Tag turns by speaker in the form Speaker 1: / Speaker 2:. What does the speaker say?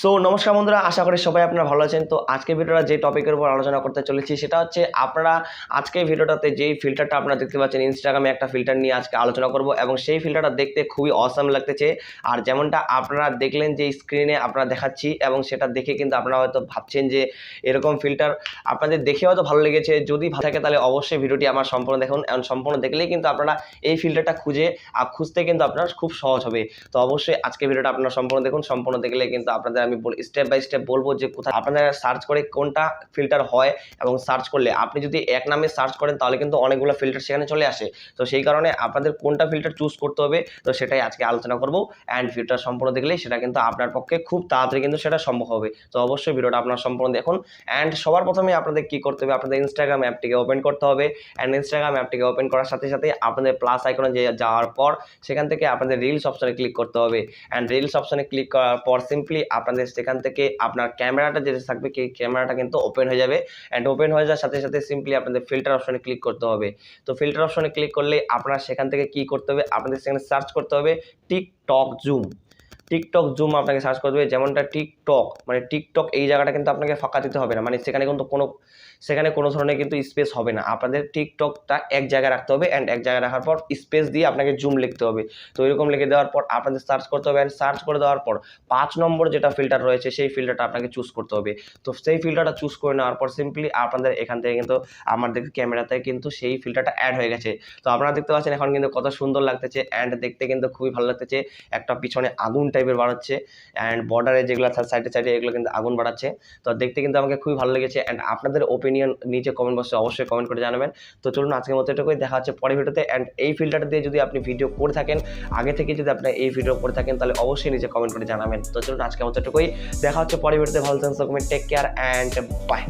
Speaker 1: So নমস্কার বন্ধুরা, আশা করি সবাই আপনারা ভালো আছেন। তো আজকে ভিডিওটা যে টপিকের উপর আলোচনা করতে চলেছি সেটা হচ্ছে আপনারা আজকে ভিডিওটাতে যেই ফিল্টারটা আপনারা দেখতে পাচ্ছেন, ইনস্টাগ্রামে একটা ফিল্টার নিয়ে আজকে আলোচনা করব এবং সেই ফিল্টারটা দেখতে খুবই অসাম লাগতেছে। আর যেমনটা আপনারা দেখলেন যে স্ক্রিনে আপনারা দেখাচ্ছি এবং সেটা দেখে কিন্তু আপনারা হয়তো ভাবছেন যে এরকম ফিল্টার আপনাদের দেখে হয়তো ভালো লেগেছে। যদি ভালো থাকে তাহলে অবশ্যই ভিডিওটি আমার সম্পূর্ণ দেখুন এবং সম্পূর্ণ দেখলেই কিন্তু আপনারা এই ফিল্টারটা খুঁজতে কিন্তু আপনার খুব সহজ হবে। তো অবশ্যই আজকে ভিডিওটা আপনারা সম্পূর্ণ দেখুন, সম্পূর্ণ দেখলে কিন্তু আপনাদের আমি স্টেপ বাই স্টেপ বলবো যে কোথায় আপনারা সার্চ করে কোনটা ফিল্টার হয় এবং সার্চ করলে আপনি যদি এক নামে সার্চ করেন তাহলে কিন্তু অনেকগুলো ফিল্টার সেখানে চলে আসে। তো সেই কারণে আপনাদের কোনটা ফিল্টার চুজ করতে হবে তো সেটাই আজকে আলোচনা করবো। অ্যান্ড ভিডিওটা সম্পূর্ণ দেখলেই সেটা কিন্তু আপনার পক্ষে খুব তাড়াতাড়ি কিন্তু সেটা সম্ভব হবে। তো অবশ্যই ভিডিওটা আপনারা সম্পূর্ণ দেখুন। অ্যান্ড সবার প্রথমে আপনাদের কি করতে হবে, আপনাদের ইনস্টাগ্রাম অ্যাপটিকে ওপেন করতে হবে। অ্যান্ড ইনস্টাগ্রাম অ্যাপটিকে ওপেন করার সাথে সাথে আপনাদের প্লাস আইকনে যাওয়ার পর সেখান থেকে আপনাদের রিলস অপশনে ক্লিক করতে হবে। অ্যান্ড রিলস অপশনে ক্লিক করার পর সিম্পলি আপনাদের সেখান থেকে আপনার ক্যামেরাটা যেটা থাকবে সেই ক্যামেরাটা কিন্তু ওপেন হয়ে যাবে। অ্যান্ড ওপেন হয়ে যাওয়ার সাথে সাথে সিম্পলি আপনাদের ফিল্টার অপশনে ক্লিক করতে হবে। তো ফিল্টার অপশনে ক্লিক করলে আপনারা সেখান থেকে কি করতে হবে, আপনাদের সেখানে সার্চ করতে হবে টিকটক জুম। টিকটক জুম আপনাকে সার্চ করতে হবে। যেমনটা টিকটক মানে টিকটক এই জায়গাটা কিন্তু আপনাকে ফাঁকা দিতে হবে না, মানে সেখানে কিন্তু কোনো ধরনের কিন্তু স্পেস হবে না। আপনাদের টিকটকটা এক জায়গায় রাখতে হবে অ্যান্ড এক জায়গায় রাখার পর স্পেস দিয়ে আপনাকে জুম লিখতে হবে। তো এরকম লিখে দেওয়ার পর আপনাদের সার্চ করতে হবে অ্যান্ড সার্চ করে দেওয়ার পর 5 নম্বর যেটা ফিল্টার রয়েছে সেই ফিল্টারটা আপনাকে চুজ করতে হবে। তো সেই ফিল্টারটা চুজ করে নেওয়ার পর সিম্পলি আপনাদের এখান থেকে কিন্তু আমাদের ক্যামেরাতে কিন্তু সেই ফিল্টারটা অ্যাড হয়ে গেছে। তো আপনারা দেখতে পাচ্ছেন এখন কিন্তু কত সুন্দর লাগতেছে অ্যান্ড দেখতে কিন্তু খুবই ভালো লাগতেছে। একটা পিছনে আগুন টাইপের বাড়াচ্ছে অ্যান্ড বর্ডারে যেগুলো সাইডে সাইডে এগুলো কিন্তু আগুন বাড়াচ্ছে। তো দেখতে কিন্তু আমাকে খুবই ভালো লেগেছে অ্যান্ড আপনাদের ওপিনিয়ন নিচে কমেন্ট বক্সে অবশ্যই কমেন্ট করে জানাবেন। তো চলুন আজকের মতো এটুকুই, দেখা হচ্ছে পরের ভিডিওতে। অ্যান্ড এই ফিল্টার দিয়ে যদি আপনি ভিডিও করে থাকেন, আগে থেকে যদি আপনি এই ভিডিও করে থাকেন তাহলে অবশ্যই নিচে কমেন্ট করে জানাবেন। তো চলুন আজকের মতো এটুকুই, দেখা হচ্ছে পরের ভিডিওতে। ভালো থাকুন, টেক কেয়ার অ্যান্ড বাই।